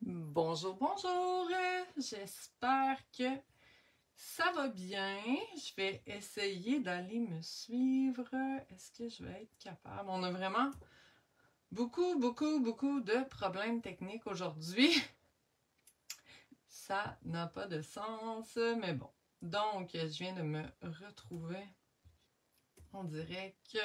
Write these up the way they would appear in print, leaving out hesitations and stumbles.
Bonjour, bonjour! J'espère que ça va bien. Je vais essayer d'aller me suivre. Est-ce que je vais être capable? On a vraiment beaucoup de problèmes techniques aujourd'hui. Ça n'a pas de sens, mais bon. Donc, je viens de me retrouver en direct.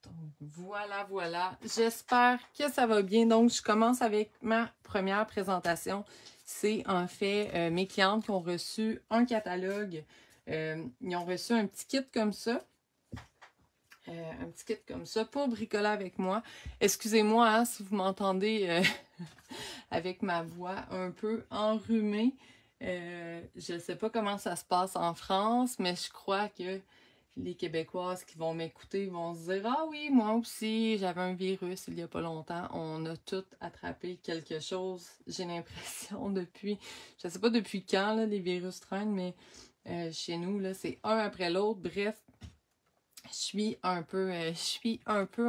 Donc, voilà. J'espère que ça va bien. Donc, je commence avec ma première présentation. C'est en fait mes clientes qui ont reçu un catalogue. Ils ont reçu un petit kit comme ça. Pour bricoler avec moi. Excusez-moi hein, si vous m'entendez avec ma voix un peu enrhumée. Je ne sais pas comment ça se passe en France, mais je crois que les Québécoises qui vont m'écouter vont se dire « Ah oui, moi aussi, j'avais un virus il y a pas longtemps. » On a toutes attrapé quelque chose, j'ai l'impression, depuis... Je sais pas depuis quand là, les virus traînent, mais chez nous, là, c'est un après l'autre. Bref, je suis un peu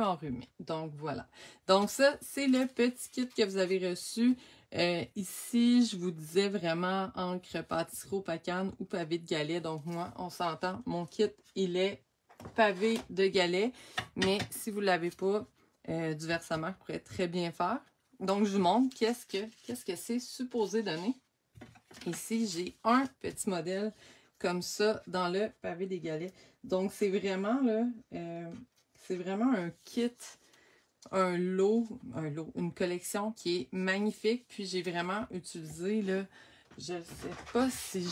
enrhumée. Donc, voilà. Donc, ça, c'est le petit kit que vous avez reçu. Ici, je vous disais vraiment encre, pâtisserie au pacane ou pavé de galets. Donc, moi, on s'entend, mon kit, il est pavé de galets. Mais si vous ne l'avez pas, du versement, je pourrais très bien faire. Donc, je vous montre qu'est-ce que c'est supposé donner. Ici, j'ai un petit modèle comme ça dans le pavé des galets. Donc, c'est vraiment là, c'est vraiment un kit, un lot, une collection qui est magnifique. Puis, j'ai vraiment utilisé, là, je ne sais pas si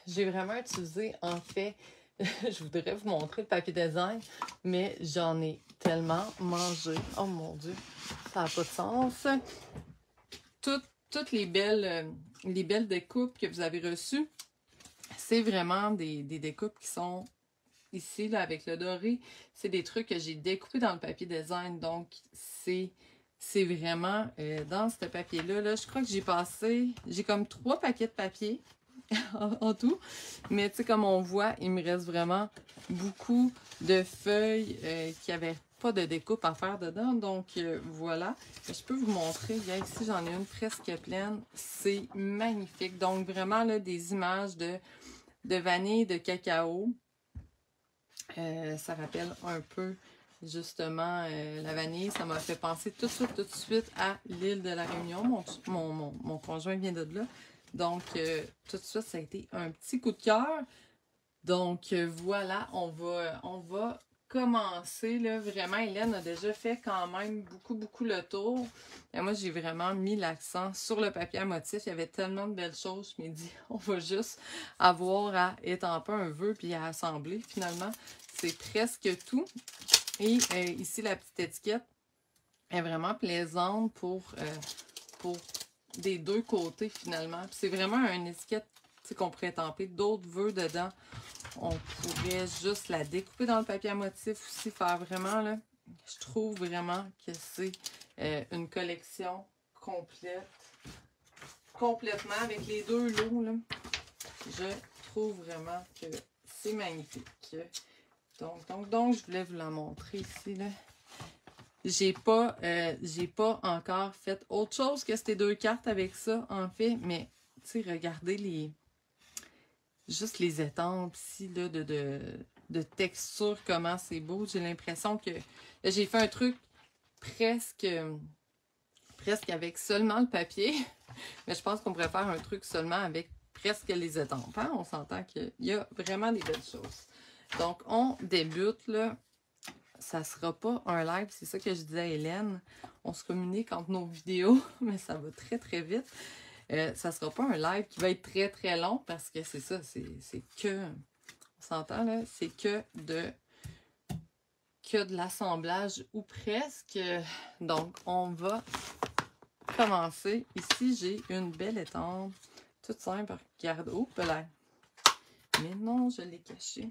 j'ai vraiment utilisé, en fait, je voudrais vous montrer le papier design, mais j'en ai tellement mangé. Oh mon Dieu, ça n'a pas de sens. Toutes les belles découpes que vous avez reçues, c'est vraiment des découpes qui sont ici, là, avec le doré. C'est des trucs que j'ai découpés dans le papier design. Donc, c'est vraiment dans ce papier-là. Là, je crois que j'ai comme 3 paquets de papier en tout. Mais tu sais, comme on voit, il me reste vraiment beaucoup de feuilles qui avaient pas de découpe à faire dedans. Donc, voilà. Je peux vous montrer. Ici, j'en ai une presque pleine. C'est magnifique. Donc, vraiment, là, des images de vanille, de cacao. Ça rappelle un peu, justement, la vanille. Ça m'a fait penser tout de suite à l'île de la Réunion. Mon conjoint vient de là. Donc, tout de suite, ça a été un petit coup de cœur. Donc, voilà, on va commencer, là. Vraiment, Hélène a déjà fait quand même beaucoup le tour. Et moi, j'ai vraiment mis l'accent sur le papier à motif. Il y avait tellement de belles choses. Je me dis, on va juste avoir à étamper un vœu puis à assembler. Finalement, c'est presque tout. Et ici, la petite étiquette est vraiment plaisante pour des deux côtés, finalement. C'est vraiment une étiquette qu'on pourrait étamper d'autres vœux dedans. On pourrait juste la découper dans le papier à motif aussi, faire vraiment, là, je trouve vraiment que c'est une collection complètement, avec les deux lots, là. Je trouve vraiment que c'est magnifique. Donc, je voulais vous la montrer ici, là. J'ai pas encore fait autre chose que ces 2 cartes avec ça, en fait, mais, tu sais, regardez juste les étampes ici, là, de texture, comment c'est beau. J'ai l'impression que j'ai fait un truc presque avec seulement le papier, mais je pense qu'on pourrait faire un truc seulement avec presque les étampes. Hein? On s'entend qu'il y a vraiment des belles choses. Donc, on débute, là. Ça sera pas un live, c'est ça que je disais à Hélène. On se communique entre nos vidéos, mais ça va très vite. Ça sera pas un live qui va être très long parce que c'est ça, c'est que, on s'entend là, c'est que de l'assemblage ou presque. Donc, on va commencer. Ici, j'ai une belle étampe, toute simple. Regarde, oh là. Mais non, je l'ai cachée.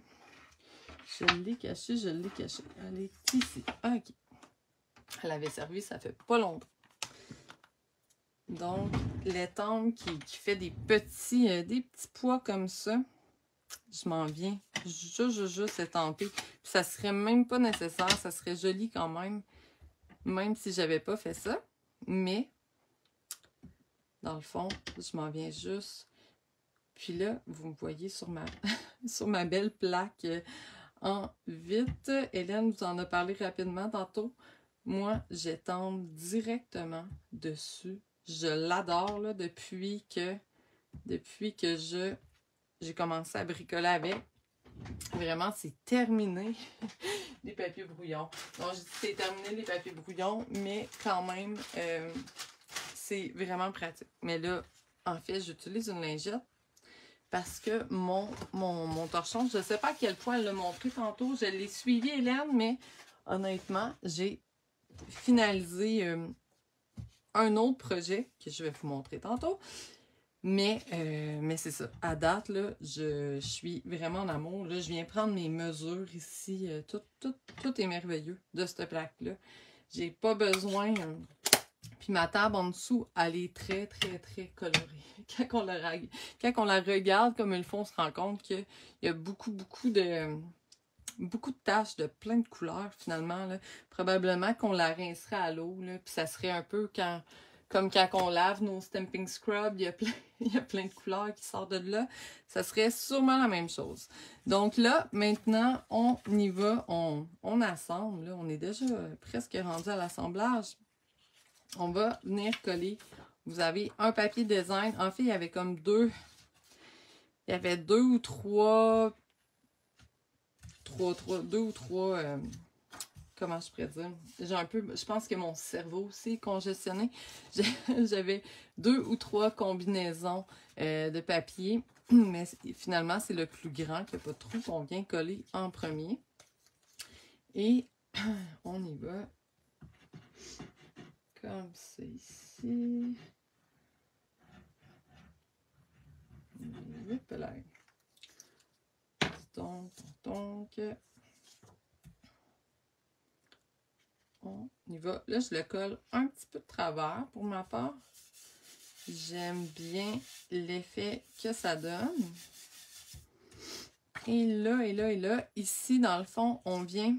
Elle est ici. Ok. Elle avait servi, ça fait pas longtemps. Donc, l'étampe qui fait des petits pois comme ça. Je m'en viens juste étamper. Puis ça serait même pas nécessaire, ça serait joli quand même si j'avais pas fait ça. Mais dans le fond, je m'en viens juste. Puis là, vous me voyez sur ma, sur ma belle plaque en vite. Hélène vous en a parlé rapidement tantôt. Moi, j'étends directement dessus. Je l'adore là, depuis que j'ai commencé à bricoler avec. Vraiment, c'est terminé les papiers brouillons. Donc, je dis c'est terminé les papiers brouillons, mais quand même, c'est vraiment pratique. Mais là, en fait, j'utilise une lingette parce que mon torchon, je ne sais pas à quel point elle l'a montré tantôt. Je l'ai suivi, Hélène, mais honnêtement, j'ai finalisé un autre projet que je vais vous montrer tantôt. Mais c'est ça. À date, là, je suis vraiment en amour. Là, je viens prendre mes mesures ici. Tout est merveilleux de cette plaque-là. J'ai pas besoin... Puis ma table en dessous, elle est très, très, très colorée. Quand on la regarde comme il faut, on se rend compte qu'il y a beaucoup de taches de plein de couleurs, finalement. Là. Probablement qu'on la rincerait à l'eau. Puis ça serait un peu comme quand on lave nos Stamping Scrub, il y a plein de couleurs qui sortent de là. Ça serait sûrement la même chose. Donc là, maintenant, on y va, on assemble. Là. On est déjà presque rendu à l'assemblage. On va venir coller. Vous avez un papier design. En fait, il y avait comme deux ou trois, comment je pourrais dire? Je pense que mon cerveau aussi est congestionné. J'avais 2 ou 3 combinaisons de papier, mais finalement, c'est le plus grand qui n'a pas de trou qu'on vient coller en premier. Et on y va. Comme c'est ici. Hop là. Donc. On y va. Là, je le colle un petit peu de travers pour ma part. J'aime bien l'effet que ça donne. Et là, ici, dans le fond, on vient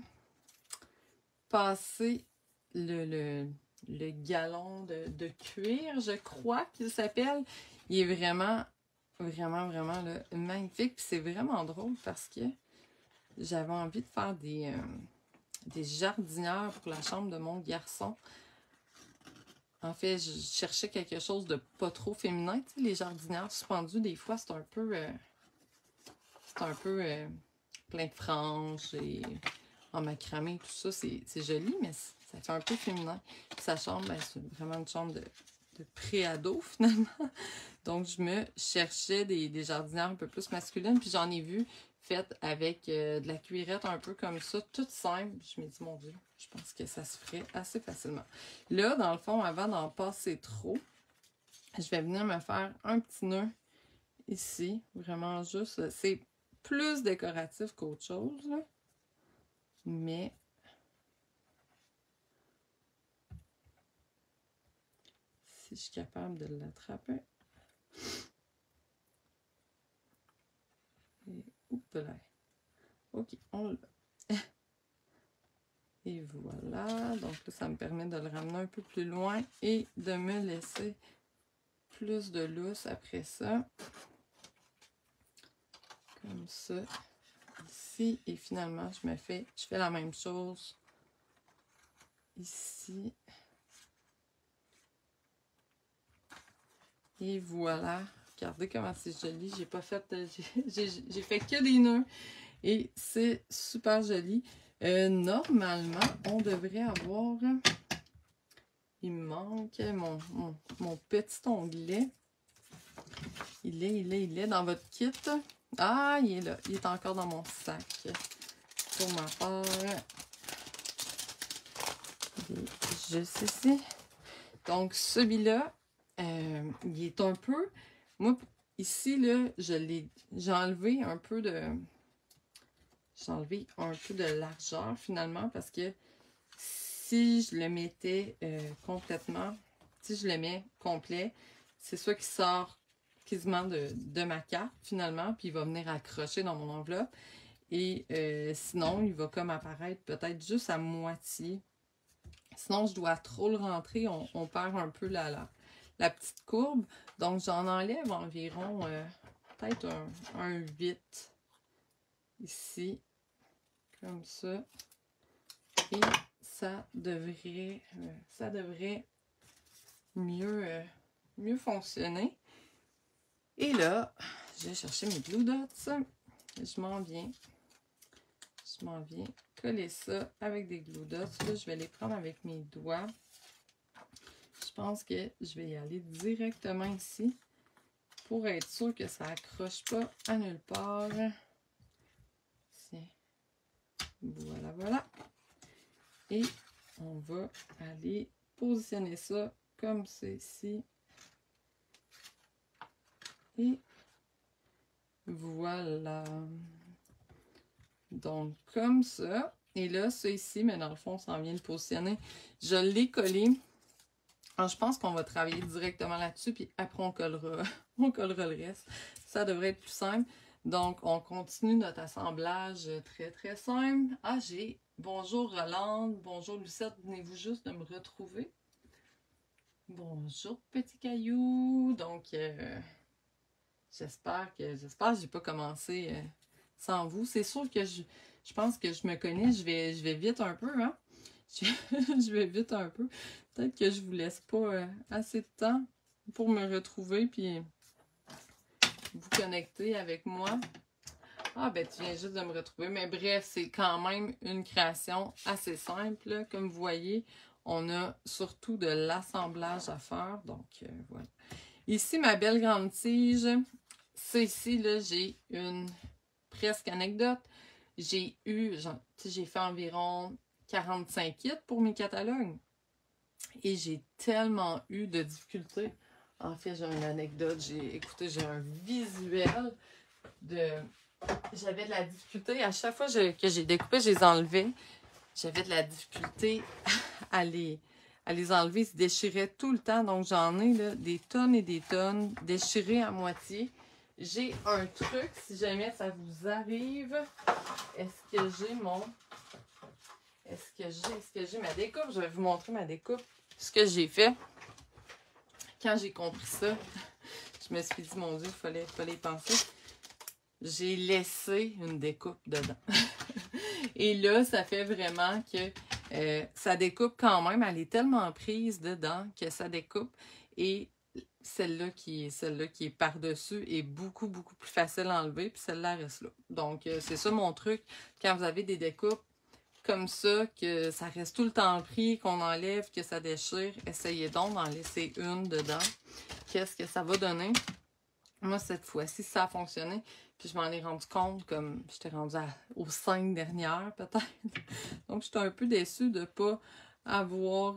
passer le galon de cuir, je crois qu'il s'appelle. Il est vraiment là, magnifique. Puis c'est vraiment drôle parce que j'avais envie de faire des jardinières pour la chambre de mon garçon. En fait, je cherchais quelque chose de pas trop féminin. Tu sais, les jardinières suspendues, des fois, c'est un peu plein de franges et en macramé, tout ça. C'est joli, mais ça fait un peu féminin. Puis sa chambre, ben, c'est vraiment une chambre de pré-ado, finalement. Donc, je me cherchais des jardinières un peu plus masculines. Puis j'en ai vu faites avec de la cuirette un peu comme ça, toute simple. Je me dis, mon Dieu, je pense que ça se ferait assez facilement. Là, dans le fond, avant d'en passer trop, je vais venir me faire un petit nœud ici. Vraiment juste, c'est plus décoratif qu'autre chose, là. Mais si je suis capable de l'attraper. Et oups là. OK, on l'a. Et voilà. Donc là, ça me permet de le ramener un peu plus loin et de me laisser plus de lousse après ça. Comme ça. Ici. Et finalement, je fais la même chose ici. Et voilà. Regardez comment c'est joli. J'ai pas fait. J'ai fait que des nœuds. Et c'est super joli. Normalement, on devrait avoir... Il me manque mon petit onglet. Il est dans votre kit. Ah, il est là. Il est encore dans mon sac. Pour ma part. Juste ici. Donc, celui-là, il est un peu... Moi, ici, là, j'ai enlevé un peu de... J'ai enlevé un peu de largeur, finalement, parce que si je le mettais complètement, si je le mets complet, c'est soit qu'il sort quasiment de ma carte, finalement, puis il va venir accrocher dans mon enveloppe. Et sinon, il va comme apparaître peut-être juste à moitié. Sinon, je dois trop le rentrer, on perd un peu la la petite courbe. Donc, j'en enlève environ peut-être un 8 ici, comme ça. Et ça devrait mieux fonctionner. Et là, je vais chercher mes Glue Dots. Je m'en viens coller ça avec des Glue Dots. Là, je vais les prendre avec mes doigts. Je pense que je vais y aller directement ici pour être sûr que ça accroche pas à nulle part. Tiens. Voilà, voilà. Et on va aller positionner ça comme ceci. Et voilà. Donc, comme ça. Et là, ça ici, mais dans le fond, on s'en vient de positionner. Je l'ai collé. Alors, je pense qu'on va travailler directement là-dessus, puis après, on collera le reste. Ça devrait être plus simple. Donc, on continue notre assemblage très, très simple. Ah, j'ai... Bonjour Rolande, bonjour Lucette, venez-vous juste de me retrouver? Bonjour petit caillou. Donc, j'espère que j'ai pas commencé sans vous. C'est sûr que je pense que je me connais, je vais vite un peu, hein? Je vais vite un peu. Peut-être que je vous laisse pas assez de temps pour me retrouver puis vous connecter avec moi. Ah, ben tu viens juste de me retrouver. Mais bref, c'est quand même une création assez simple. Là. Comme vous voyez, on a surtout de l'assemblage à faire. Donc, voilà. Ici, ma belle grande tige. Ça ici, là, j'ai une presque anecdote. J'ai fait environ 45 kits pour mes catalogues. Et j'ai tellement eu de difficultés. En fait, j'ai une anecdote. Écoutez, j'ai un visuel de... J'avais de la difficulté. À chaque fois que j'ai découpé, je les enlevais. J'avais de la difficulté à les enlever. Ils se déchiraient tout le temps. Donc, j'en ai là, des tonnes et des tonnes déchirées à moitié. J'ai un truc, si jamais ça vous arrive. Est-ce que j'ai ma découpe? Je vais vous montrer ma découpe. Ce que j'ai fait. Quand j'ai compris ça, je me suis dit, mon Dieu, il fallait y penser. J'ai laissé une découpe dedans. Et là, ça fait vraiment que ça découpe quand même. Elle est tellement prise dedans que ça découpe. Et celle-là qui est par-dessus est beaucoup, beaucoup plus facile à enlever. Puis celle-là reste là. Donc, c'est ça mon truc. Quand vous avez des découpes comme ça, que ça reste tout le temps pris, qu'on enlève, que ça déchire, essayez donc d'en laisser une dedans. Qu'est-ce que ça va donner? Moi, cette fois-ci, ça a fonctionné. Puis je m'en ai rendu compte comme j'étais rendue aux 5 dernières, peut-être. Donc, j'étais un peu déçue de ne pas avoir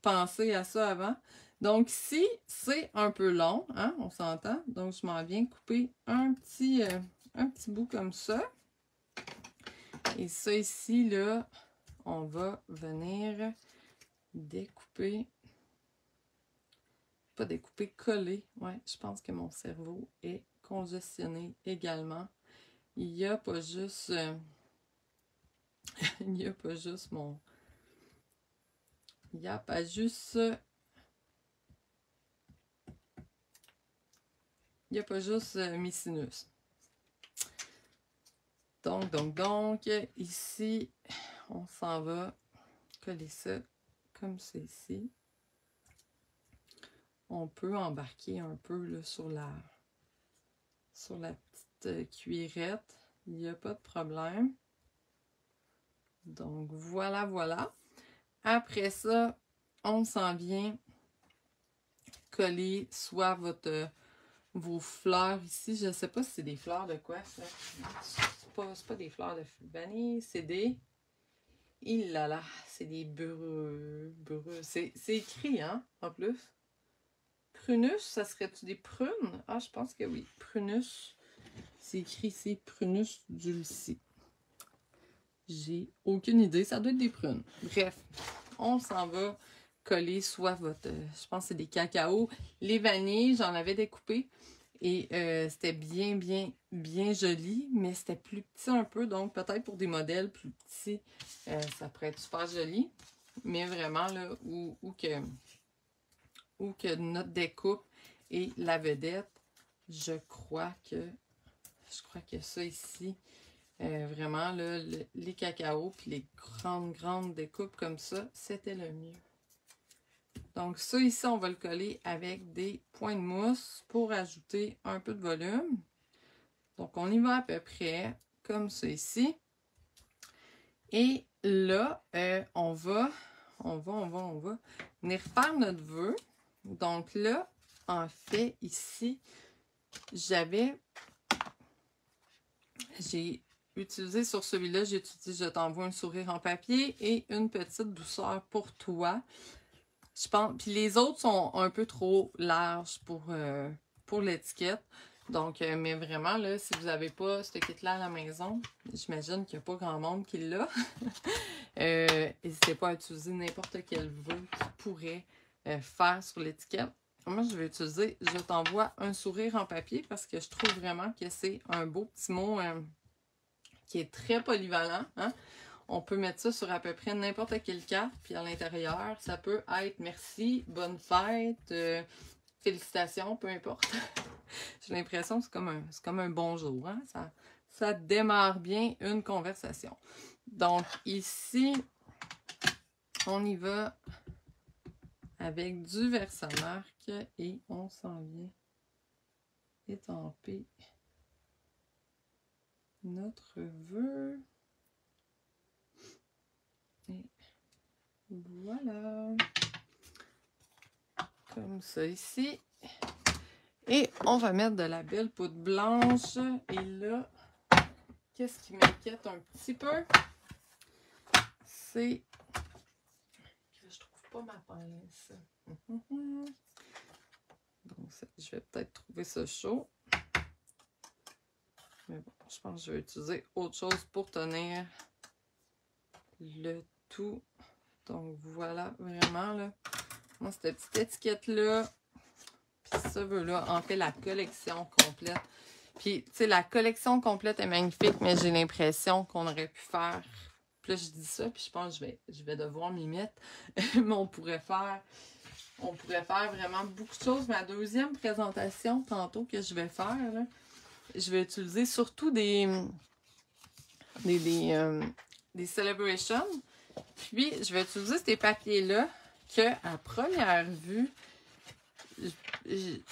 pensé à ça avant. Donc, ici, c'est un peu long, hein, on s'entend. Donc, je m'en viens couper un petit bout comme ça. Et ça ici, là, on va venir découper. Pas découper, coller. Ouais, je pense que mon cerveau est congestionné également. Il n'y a pas juste... il n'y a pas juste mon... Il n'y a pas juste... Il n'y a pas juste mes sinus. Donc, ici, on s'en va coller ça comme ceci. On peut embarquer un peu là, sur la petite cuillerette. Il n'y a pas de problème. Donc, voilà, voilà. Après ça, on s'en vient coller soit vos fleurs ici. Je ne sais pas si c'est des fleurs de quoi, ça. C'est pas des fleurs de vanille, c'est des... Il là là, c'est des breux. C'est écrit, hein, en plus. Prunus, ça serait-tu des prunes? Ah, je pense que oui. Prunus, c'est écrit ici, Prunus dulcis. J'ai aucune idée, ça doit être des prunes. Bref, on s'en va coller soit je pense que c'est des cacao. Les vanilles, j'en avais découpé et c'était bien joli, mais c'était plus petit un peu, donc peut-être pour des modèles plus petits, ça pourrait être super joli. Mais vraiment, là, où ou que notre découpe est la vedette. Je crois que ça ici, vraiment, là, les cacaos puis les grandes découpes comme ça, c'était le mieux. Donc ça ici, on va le coller avec des points de mousse pour ajouter un peu de volume. Donc on y va à peu près comme ça ici. Et là, on va venir faire notre vœu. Donc là, en fait, ici, j'ai utilisé sur celui-là, j'ai utilisé « Je t'envoie un sourire en papier » et « Une petite douceur pour toi ». Je pense, puis les autres sont un peu trop larges pour l'étiquette. Donc, mais vraiment, là, si vous n'avez pas ce kit-là à la maison, j'imagine qu'il n'y a pas grand monde qui l'a. N'hésitez pas à utiliser n'importe quel vœu qui pourrait faire sur l'étiquette. Moi, je vais utiliser « Je t'envoie un sourire en papier » parce que je trouve vraiment que c'est un beau petit mot qui est très polyvalent. Hein? On peut mettre ça sur à peu près n'importe quelle carte. Puis à l'intérieur, ça peut être « Merci »,« Bonne fête »,« Félicitations », peu importe. J'ai l'impression que c'est comme un bonjour. Hein? Ça démarre bien une conversation. Donc ici, on y va avec du Versamark et on s'en vient étamper notre vœu. Et voilà. Comme ça ici. Et on va mettre de la belle poudre blanche. Et là, qu'est-ce qui m'inquiète un petit peu? C'est que je trouve pas ma pince. Donc, je vais peut-être trouver ça chaud. Mais bon, je pense que je vais utiliser autre chose pour tenir le tout. Donc, voilà, vraiment, là. Moi, cette petite étiquette-là, puis ce vœu-là, en fait, la collection complète. Puis, tu sais, la collection complète est magnifique, mais j'ai l'impression qu'on aurait pu faire... Puis là, je dis ça, puis je pense que je vais devoir m'y mettre. Mais on pourrait faire vraiment beaucoup de choses. Ma deuxième présentation, tantôt, que je vais faire, là, je vais utiliser surtout des celebrations. Puis, je vais utiliser ces papiers-là que, à première vue,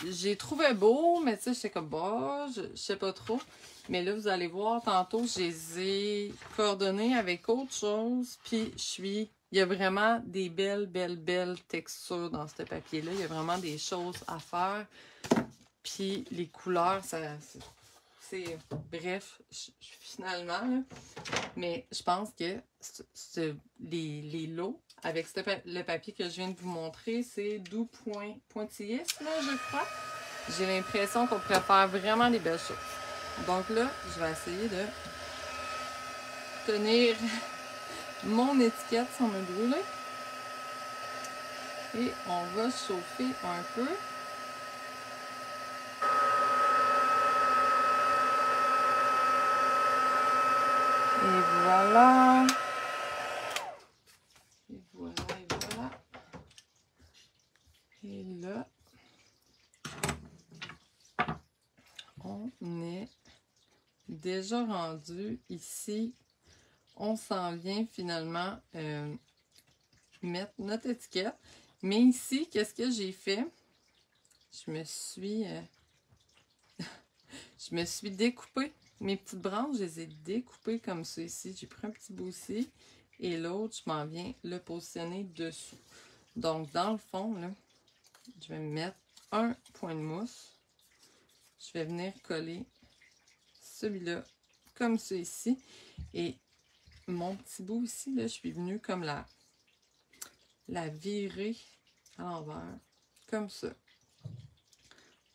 j'ai trouvé beau, mais tu sais, j'étais comme, bah, je sais pas trop. Mais là, vous allez voir, tantôt, je les ai coordonnés avec autre chose. Puis, il y a vraiment des belles textures dans ce papier-là. Il y a vraiment des choses à faire. Puis, les couleurs, c'est... Bref, finalement, là, mais je pense que les lots, avec le papier que je viens de vous montrer, c'est doux pointilliste, là, je crois. J'ai l'impression qu'on pourrait faire vraiment des belles choses. Donc là, je vais essayer de tenir mon étiquette sans me brûler. Et on va chauffer un peu. Et voilà. Et voilà. Et là, on est déjà rendu ici. On s'en vient finalement mettre notre étiquette. Mais ici, qu'est-ce que j'ai fait? Je me suis découpé. Mes petites branches, je les ai découpées comme ça ici. J'ai pris un petit bout ici. Et l'autre, je m'en viens le positionner dessous. Donc, dans le fond, là, je vais mettre un point de mousse. Je vais venir coller celui-là comme ça ici. Et mon petit bout ici, là, je suis venue comme la virer à l'envers. Comme ça.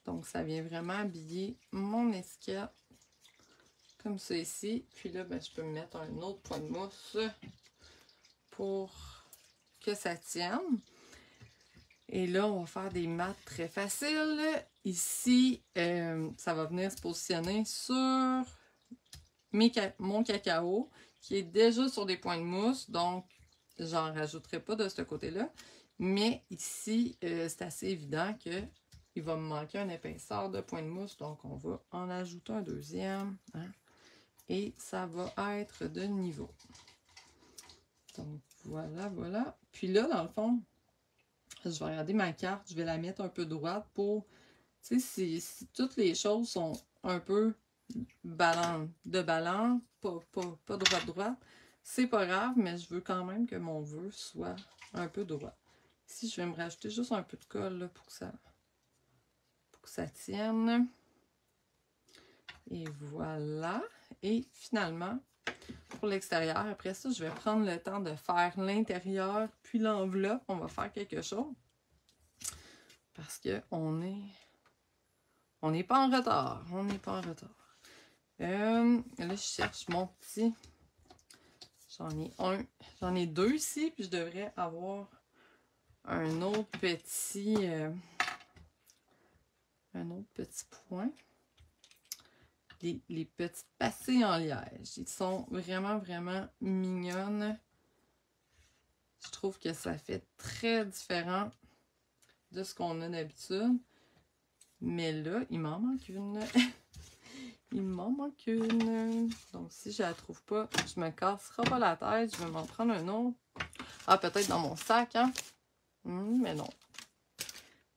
Donc, ça vient vraiment habiller mon étiquette. Comme ça ici. Puis là, ben, je peux me mettre un autre point de mousse pour que ça tienne. Et là, on va faire des maths très faciles. Ici, ça va venir se positionner sur mon cacao qui est déjà sur des points de mousse. Donc, j'en rajouterai pas de ce côté-là. Mais ici, c'est assez évident qu'il va me manquer un épaisseur de point de mousse. Donc, on va en ajouter un deuxième. Hein, et ça va être de niveau. Donc, voilà, voilà. Puis là, dans le fond, je vais regarder ma carte. Je vais la mettre un peu droite pour... Tu sais, si toutes les choses sont un peu de balance, pas droite, c'est pas grave, mais je veux quand même que mon vœu soit un peu droit. Ici, je vais me rajouter juste un peu de colle là, pour que ça tienne. Et voilà. Et finalement, pour l'extérieur, après ça, je vais prendre le temps de faire l'intérieur, puis l'enveloppe. On va faire quelque chose. Parce qu'on n'est pas en retard. On n'est pas en retard. Là, je cherche mon petit. J'en ai deux ici, puis je devrais avoir un autre petit point. Les petites passées en liège. Ils sont vraiment, vraiment mignonnes. Je trouve que ça fait très différent de ce qu'on a d'habitude. Mais là, il m'en manque une. Il m'en manque une. Donc, si je la trouve pas, je me casserai pas la tête. Je vais m'en prendre un autre. Ah, peut-être dans mon sac, hein? Mais non.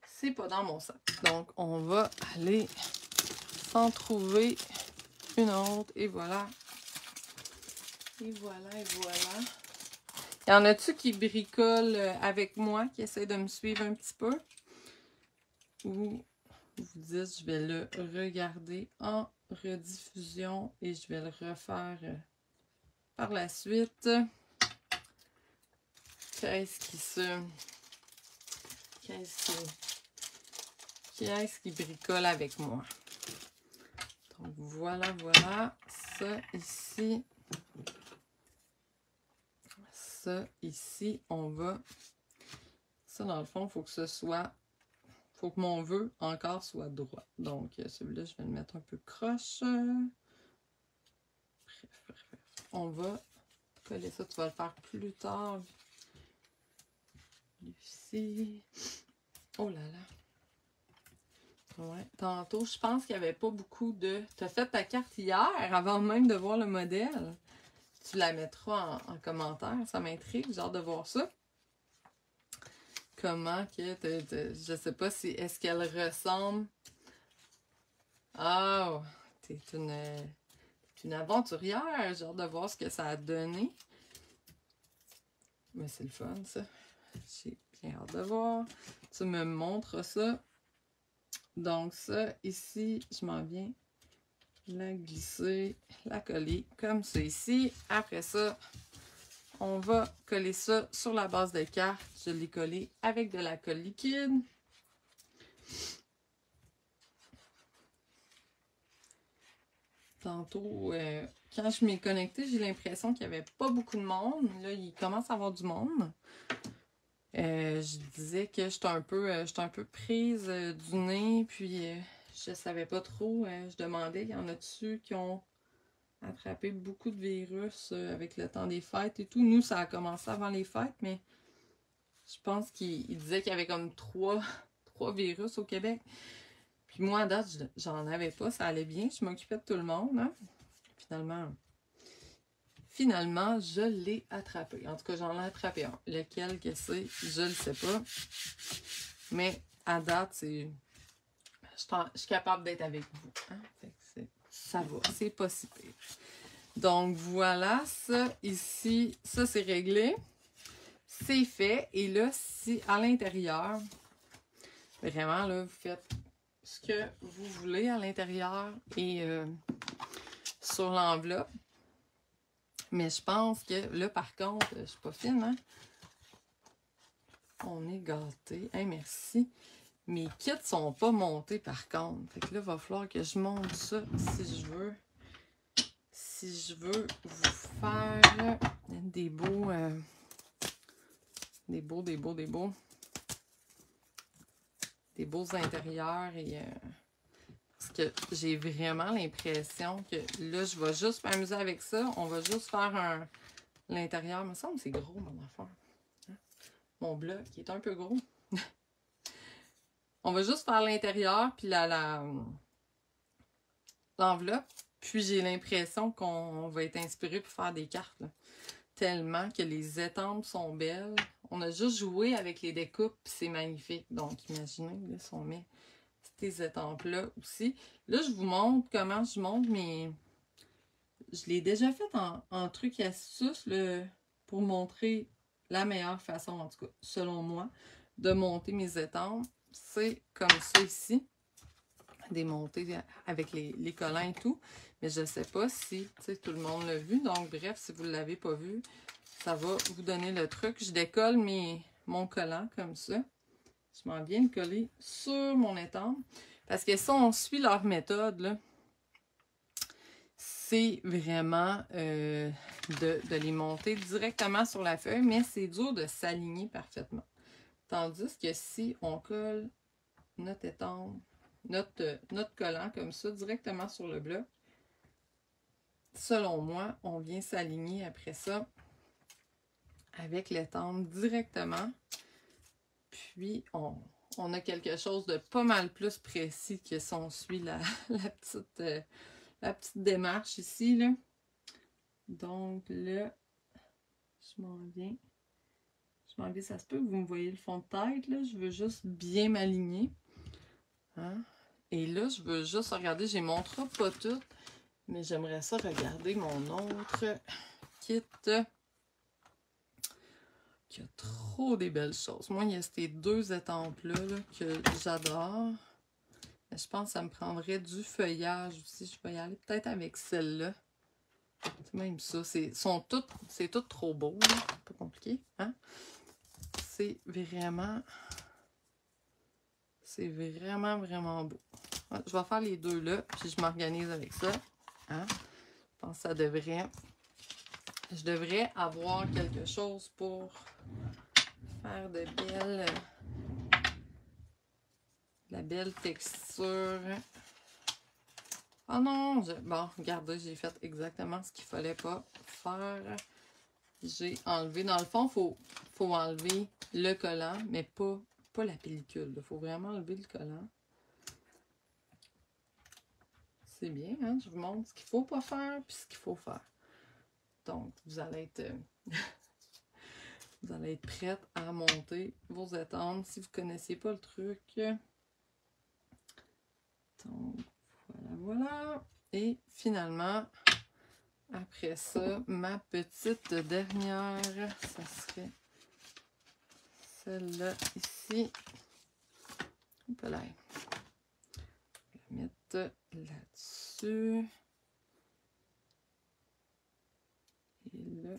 C'est pas dans mon sac. Donc, on va aller s'en trouver une autre. Et voilà. Et voilà, et voilà. Y en a-tu qui bricolent avec moi, qui essaient de me suivre un petit peu? Ou vous dites, je vais le regarder en rediffusion et je vais le refaire par la suite. Qui est-ce qui bricole avec moi? Donc voilà, voilà. Ça ici. Ça ici, on va... Ça, dans le fond, il faut que ce soit... Faut que mon vœu encore soit droit. Donc, celui-là, je vais le mettre un peu croche. Bref. On va coller ça. Tu vas le faire plus tard. Lucie. Oh là là. Ouais. Tantôt, je pense qu'il n'y avait pas beaucoup de... Tu as fait ta carte hier, avant même de voir le modèle. Tu la mettras en commentaire. Ça m'intrigue, j'ai hâte de voir ça. Comment que... je sais pas si... Est-ce qu'elle ressemble... Ah! T'es une aventurière. J'ai hâte de voir ce que ça a donné. Mais c'est le fun, ça. J'ai bien hâte de voir. Tu me montres ça. Donc ça, ici, je m'en viens la glisser, la coller comme ça ici. Après ça, on va coller ça sur la base de carte. Je l'ai collé avec de la colle liquide. Tantôt, quand je m'ai connectée, j'ai l'impression qu'il n'y avait pas beaucoup de monde. Là, il commence à y avoir du monde. Je disais que j'étais un peu prise du nez, puis je savais pas trop. Je demandais, y en a-tu qui ont attrapé beaucoup de virus avec le temps des fêtes et tout? Nous, ça a commencé avant les fêtes, mais je pense qu'il disait qu'il y avait comme trois virus au Québec. Puis moi, à date, j'en avais pas, ça allait bien. Je m'occupais de tout le monde, hein? Finalement, je l'ai attrapé. En tout cas, j'en ai attrapé un. Lequel que c'est, je le sais pas. Mais à date, c'est... Je suis capable d'être avec vous. Hein? Fait que ça va, c'est pas si pire. Donc voilà, ça ici, ça c'est réglé. C'est fait. Et là, si à l'intérieur, vraiment, là, vous faites ce que vous voulez à l'intérieur et sur l'enveloppe. Mais je pense que là, par contre, je suis pas fine, hein? On est gâtés. Hey, merci. Mes kits sont pas montés, par contre. Fait que là, il va falloir que je monte ça si je veux vous faire des beaux intérieurs et parce que j'ai vraiment l'impression que là, je vais juste m'amuser avec ça. On va juste faire l'intérieur. Il me semble que c'est gros, mon affaire. Hein? mon bloc qui est un peu gros. On va juste faire l'intérieur puis l'enveloppe. Puis j'ai l'impression qu'on va être inspiré pour faire des cartes. Là. Tellement que les étampes sont belles. On a juste joué avec les découpes, puis c'est magnifique. Donc imaginez, là, si on met ces étampes-là aussi. Là, je vous montre comment je monte mes... Je l'ai déjà fait en truc et astuce pour montrer la meilleure façon, en tout cas, selon moi, de monter mes étampes. C'est comme ça ici. Démonter avec les collants et tout. Mais je ne sais pas si tout le monde l'a vu. Donc, bref, si vous ne l'avez pas vu, ça va vous donner le truc. Je décolle mon collant comme ça. Je m'en viens le coller sur mon étampe. Parce que si on suit leur méthode, là, c'est vraiment de les monter directement sur la feuille, mais c'est dur de s'aligner parfaitement. Tandis que si on colle notre étampe, notre collant comme ça, directement sur le bloc, selon moi, on vient s'aligner après ça avec l'étampe directement. Puis, on a quelque chose de pas mal plus précis que si on suit la petite démarche ici, là. Donc, là, je m'en viens. Ça se peut que vous me voyez le fond de tête, là. Je veux juste bien m'aligner. Hein? Et là, je veux juste regarder, j'ai montré pas tout, mais j'aimerais ça regarder mon autre kit qui a trop des belles choses. Moi, il y a ces deux étampes-là que j'adore. Je pense que ça me prendrait du feuillage aussi. Je vais y aller peut-être avec celle-là. C'est même ça. C'est tout trop beau. Pas compliqué. Hein? C'est vraiment, vraiment beau. Ouais, je vais faire les deux là, puis je m'organise avec ça. Hein? Je pense que ça devrait... Je devrais avoir quelque chose pour faire de la belle texture. Oh non! Bon, regardez, j'ai fait exactement ce qu'il fallait pas faire. J'ai enlevé. Dans le fond, faut enlever le collant, mais pas la pellicule. Il faut vraiment enlever le collant. C'est bien, hein? Je vous montre ce qu'il faut pas faire puis ce qu'il faut faire. Donc, vous allez être... vous allez être prête à monter vos étampes si vous ne connaissiez pas le truc. Donc, voilà. Et finalement, après ça, ma petite dernière, ça serait celle-là ici. Hop là. Je vais la mettre là-dessus. Et là.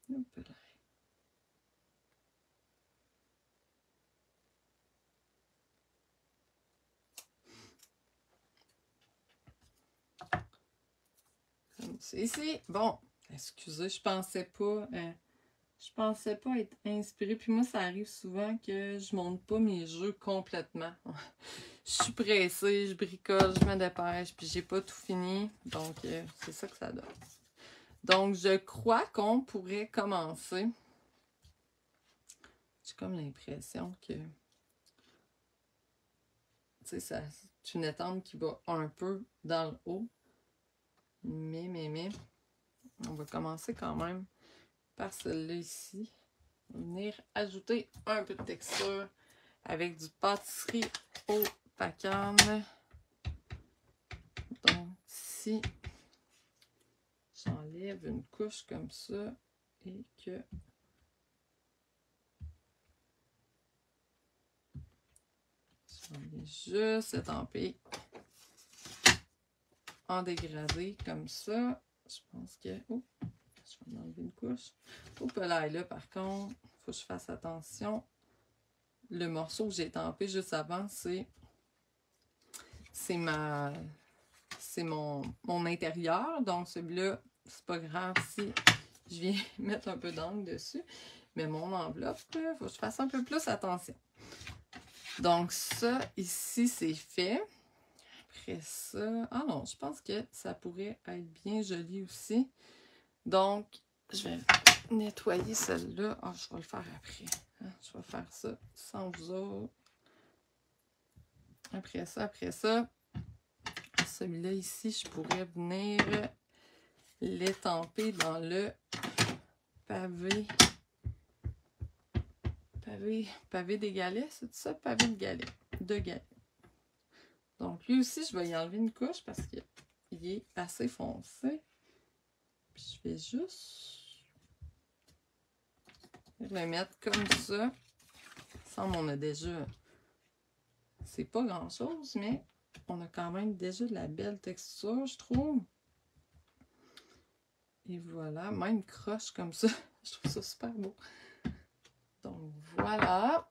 Hop là. Comme c'est ici. Bon, excusez, je pensais pas être inspirée. Puis moi, ça arrive souvent que je monte pas mes jeux complètement. Je suis pressée, je bricole, je me dépêche, puis j'ai pas tout fini. Donc, c'est ça que ça donne. Donc, je crois qu'on pourrait commencer. J'ai comme l'impression que... Tu sais, c'est une étampe qui va un peu dans le haut. Mais, on va commencer quand même par celle-là ici. On va venir ajouter un peu de texture avec du pâtisserie au pacane. Donc, ici, j'enlève une couche comme ça et que j'en viens juste étamper en dégradé comme ça. Je pense que... Oh, je vais enlever une couche. Au pelaille là, par contre, il faut que je fasse attention. Le morceau que j'ai étampé juste avant, c'est mon intérieur. Donc, celui-là, c'est pas grave si je viens mettre un peu d'encre dessus. Mais mon enveloppe, il faut que je fasse un peu plus attention. Donc, ça, ici, c'est fait. après ça... Ah non, je pense que ça pourrait être bien joli aussi. Donc, je vais nettoyer celle-là. Ah, je vais le faire après. Hein? Je vais faire ça sans vous autres. Après ça, celui-là ici, je pourrais venir l'étamper dans le pavé. Pavé des galets, c'est ça? Pavé de galets. De galets. Donc, lui aussi, je vais y enlever une couche parce qu'il est assez foncé. Puis, je vais juste le mettre comme ça. Semble on a déjà... C'est pas grand-chose, mais on a quand même déjà de la belle texture, je trouve. Et voilà, même croche comme ça. Je trouve ça super beau. Donc, voilà.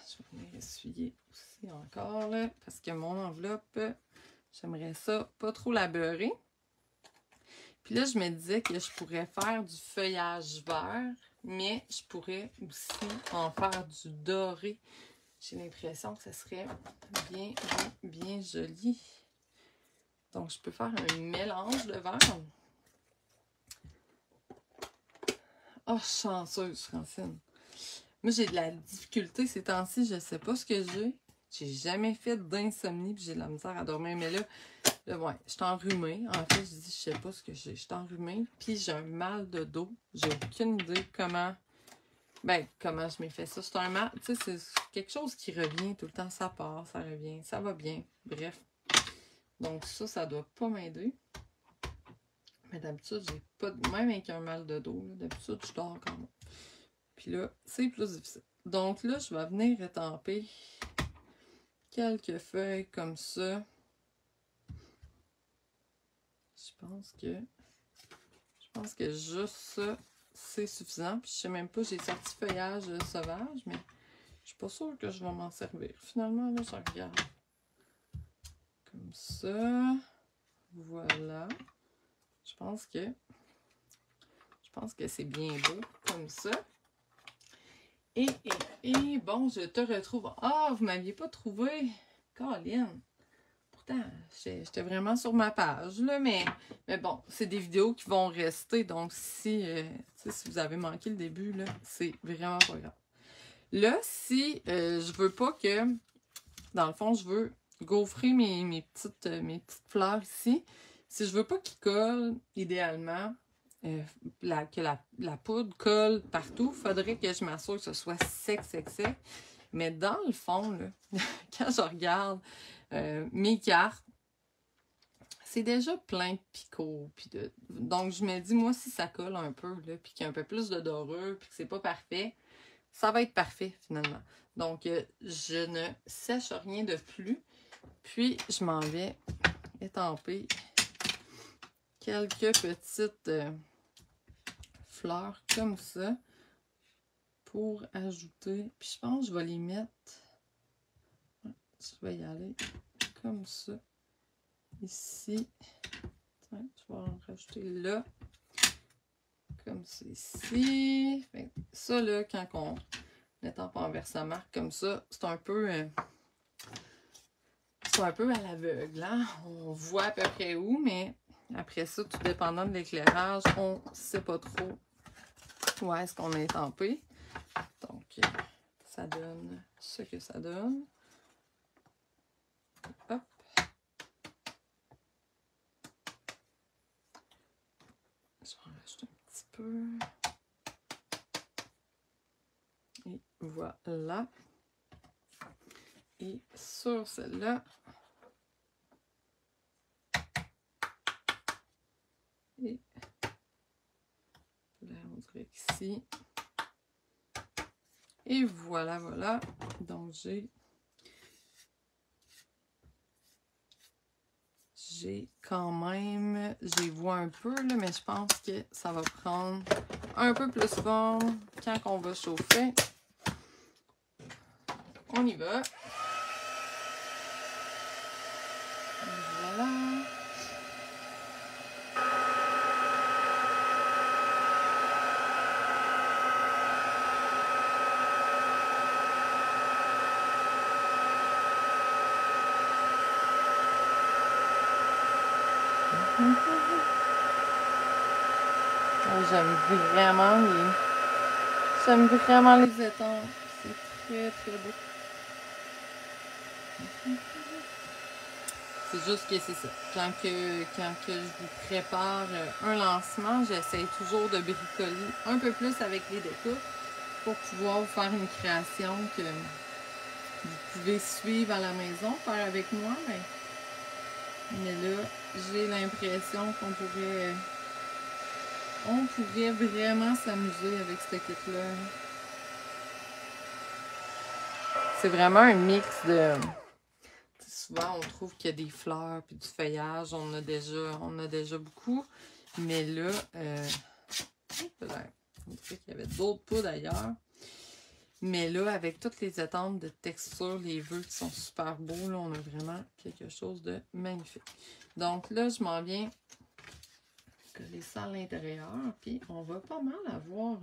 Je vais venir essuyer aussi encore, là, parce que mon enveloppe, j'aimerais ça pas trop la beurrer. Puis là, je me disais que je pourrais faire du feuillage vert, mais je pourrais aussi en faire du doré. J'ai l'impression que ça serait bien, bien, bien joli. Donc, je peux faire un mélange de vert. Oh, chanceuse, Francine. Moi, j'ai de la difficulté ces temps-ci. Je sais pas ce que j'ai. J'ai jamais fait d'insomnie puis j'ai de la misère à dormir. Mais là ouais, je suis enrhumée. En fait, je dis, je sais pas ce que j'ai. Je suis enrhumée puis j'ai un mal de dos. J'ai aucune idée comment je m'ai fait ça. C'est un mal, tu sais, c'est quelque chose qui revient tout le temps. Ça part, ça revient, ça va bien. Bref. Donc ça doit pas m'aider. Mais d'habitude, j'ai pas... Même avec un mal de dos, d'habitude, je dors quand même. Puis là, c'est plus difficile. Donc là, je vais venir étamper quelques feuilles comme ça. Je pense que juste ça, c'est suffisant. Puis je sais même pas, j'ai sorti feuillage sauvage, mais je suis pas sûre que je vais m'en servir. Finalement, là, je regarde. Comme ça. Voilà. Je pense que c'est bien beau, comme ça. Et bon, je te retrouve. Ah, vous m'aviez pas trouvé. Caroline. Pourtant, j'étais vraiment sur ma page, là, mais bon, c'est des vidéos qui vont rester, donc si vous avez manqué le début, là, c'est vraiment pas grave. Là, si je veux pas que, dans le fond, je veux gaufrer mes petites fleurs ici, si je veux pas qu'ils collent, idéalement, que la poudre colle partout, il faudrait que je m'assure que ce soit sec. Mais dans le fond, là, quand je regarde mes cartes, c'est déjà plein de picots. Donc, je me dis, moi, si ça colle un peu, là, puis qu'il y a un peu plus de dorure, puis que c'est pas parfait, ça va être parfait, finalement. Donc, je ne sèche rien de plus. Puis, je m'en vais étamper quelques petites fleurs comme ça pour ajouter. Puis, je pense que je vais les mettre... Je vais y aller comme ça. Ici. Tiens, je vais en rajouter là. Comme ça ici. Ça, là, quand on étampe envers sa marque comme ça, c'est un peu... c'est un peu à l'aveugle, hein? On voit à peu près où, mais après ça, tout dépendant de l'éclairage, on ne sait pas trop où est-ce qu'on a étampé. Donc, ça donne ce que ça donne. Hop. Je vais en rajouter un petit peu. Et voilà. Et sur celle-là, et là, on dirait qu'ici. Et voilà, voilà. Donc, j'ai quand même, j'y vois un peu, là, mais je pense que ça va prendre un peu plus forme quand on va chauffer. On y va. Voilà. J'aime vraiment les étampes. C'est très, très beau. C'est juste que c'est ça. Quand je vous prépare un lancement, j'essaie toujours de bricoler un peu plus avec les découpes pour pouvoir vous faire une création que vous pouvez suivre à la maison, faire avec moi. Mais là, j'ai l'impression qu'on pourrait vraiment s'amuser avec ce kit-là. C'est vraiment un mix de... Souvent, on trouve qu'il y a des fleurs puis du feuillage. On a déjà beaucoup. Mais là, on dirait qu'il y avait d'autres poudres ailleurs. Mais là, avec toutes les étampes de texture, les vœux qui sont super beaux, là, on a vraiment quelque chose de magnifique. Donc là, je m'en viens coller ça à l'intérieur. Puis on va pas mal avoir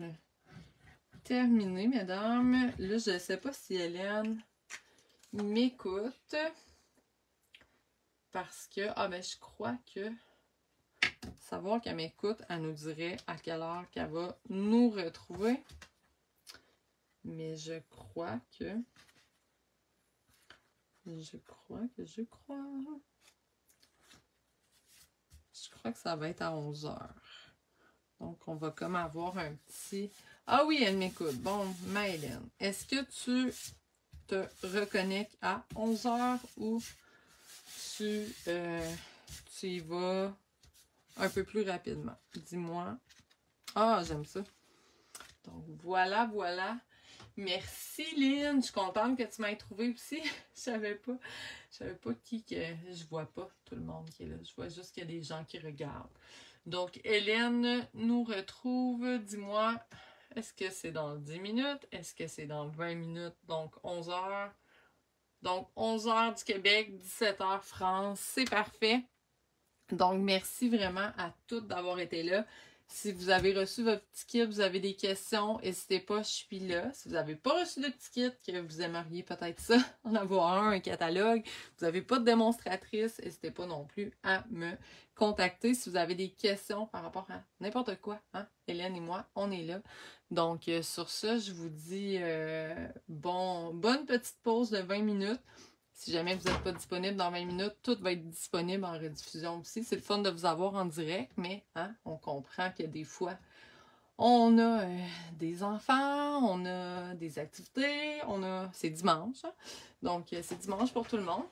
terminé, mesdames. Là, je ne sais pas si Hélène m'écoute. Parce que, je crois que savoir qu'elle m'écoute, elle nous dirait à quelle heure qu'elle va nous retrouver. Mais je crois que ça va être à 11h. Donc, on va comme avoir un petit... Ah oui, elle m'écoute. Bon, Maëlène, est-ce que tu te reconnectes à 11h ou tu y vas un peu plus rapidement? Dis-moi. Ah, j'aime ça. Donc, voilà. Merci, Lynn. Je suis contente que tu m'aies trouvé aussi. Je savais pas qui que... Je vois pas tout le monde qui est là. Je vois juste qu'il y a des gens qui regardent. Donc, Hélène nous retrouve. Dis-moi, est-ce que c'est dans 10 minutes? Est-ce que c'est dans 20 minutes? Donc, 11h. Donc, 11h du Québec, 17h France. C'est parfait. Donc, merci vraiment à toutes d'avoir été là. Si vous avez reçu votre petit kit, vous avez des questions, n'hésitez pas, je suis là. Si vous n'avez pas reçu de petit kit, que vous aimeriez peut-être ça, en avoir un catalogue, vous n'avez pas de démonstratrice, n'hésitez pas non plus à me contacter si vous avez des questions par rapport à n'importe quoi. Hein? Hélène et moi, on est là. Donc, sur ça, je vous dis bonne petite pause de 20 minutes. Si jamais vous n'êtes pas disponible dans 20 minutes, tout va être disponible en rediffusion aussi. C'est le fun de vous avoir en direct, mais on comprend que des fois, on a des enfants, on a des activités, c'est dimanche. Hein? Donc, c'est dimanche pour tout le monde.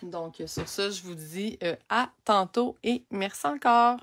Donc, sur ça, je vous dis à tantôt et merci encore.